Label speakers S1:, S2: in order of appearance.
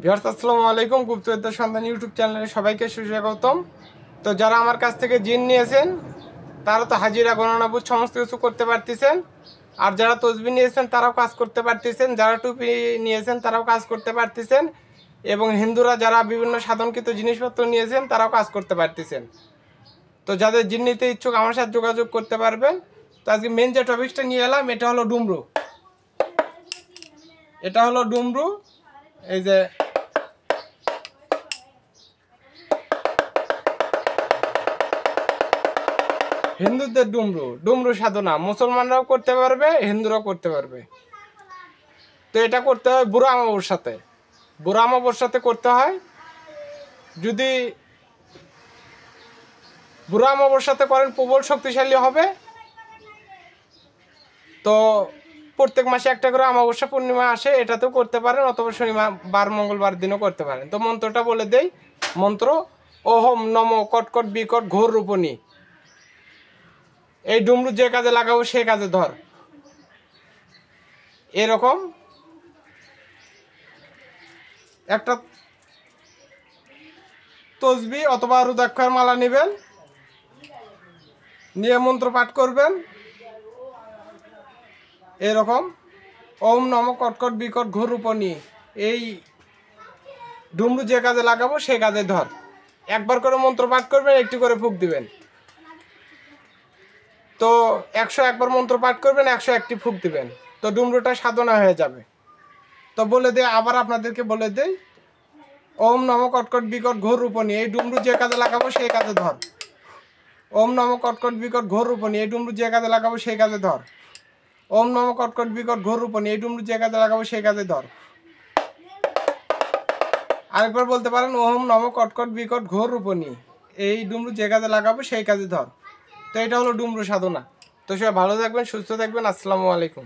S1: Viewers আসসালামু আলাইকুম। গুপ্তবিদ্যা সন্ধান ইউটিউব চ্যানেলে সবাইকে সুস্বাগতম। তো যারা আমার কাছ থেকে জিন নিয়েছেন তারা তো হাজিরা গণনা বুঝ সমস্ত কিছু করতে পারতেছেন, আর যারা তসবিহ নিয়েছেন তারাও কাজ করতে পারতেছেন, যারা টুপি নিয়েছেন তারাও কাজ করতে পারতেছেন, এবং হিন্দুরা যারা বিভিন্ন সাধনকৃত জিনিসপত্র নিয়েছেন তারাও কাজ করতে পারতেছেন। তো যাদের জিন নিতে ইচ্ছুক আমার সাথে যোগাযোগ করতে পারবেন। তো আজকে মেন যে টপিকসটা নিয়ে এলাম এটা হলো ডুমরু। এটা হলো ডুমরু। এই যে হিন্দুদের ডুমরু ডুমরু সাধনা মুসলমানরাও করতে পারবে, হিন্দুরাও করতে পারবে। তো এটা করতে হয় বুড়ো আমাবস্যাতে করতে হয়। যদি বুড়ো আমাবস্যাতে করেন প্রবল শক্তিশালী হবে। তো প্রত্যেক মাসে একটা করে অমাবস্যা পূর্ণিমা আসে, এটাতেও করতে পারেন, অথবা শনিবার মঙ্গলবার দিনও করতে পারেন। তো মন্ত্রটা বলে দেই। মন্ত্র: ওহম নম কটকট বিকট ঘোর রূপণী। এই ডুমরু যে কাজে লাগাবো সে কাজে ধর। এরকম একটা তসবি অথবা রুদ্রাক্ষর মালা নেবেন, নিয়ে মন্ত্র পাঠ করবেন এরকম: ওম নম কটকট বিকট ঘোর রূপণী। এই ডুমরু যে কাজে লাগাবো সে কাজে ধর। একবার করে মন্ত্র পাঠ করবেন, একটি করে ফুঁক দিবেন। তো 101বার মন্ত্র পাঠ করবেন, 101টি ফুঁক দিবেন। তো ডুমরুটা সাধনা হয়ে যাবে। তো বলে দেয়, আবার আপনাদেরকে বলে দেই: ওম নম কটকট বিকট ঘোর রূপণী। এই ডুমরু যে কাজে লাগাবো সেই কাজে ধর। ওম নম কটকট বিকট ঘোর রূপণী। এই ডুমরু যে কাজে লাগাবো সেই কাজে ধর। ওম নম কটকট বিকট ঘোর রূপণী। এই ডুমরু যে কাজে লাগাবো সেই কাজে ধর। আরেকবার বলতে পারেন: ওম নম কটকট বিকট ঘোর রূপণী। এই ডুমরু যে কাজে লাগাবো সেই কাজে ধর। তো এটা হলো ডুমরু সাধনা। তো সবাই ভালো থাকবেন, সুস্থ থাকবেন। আসসালামু আলাইকুম।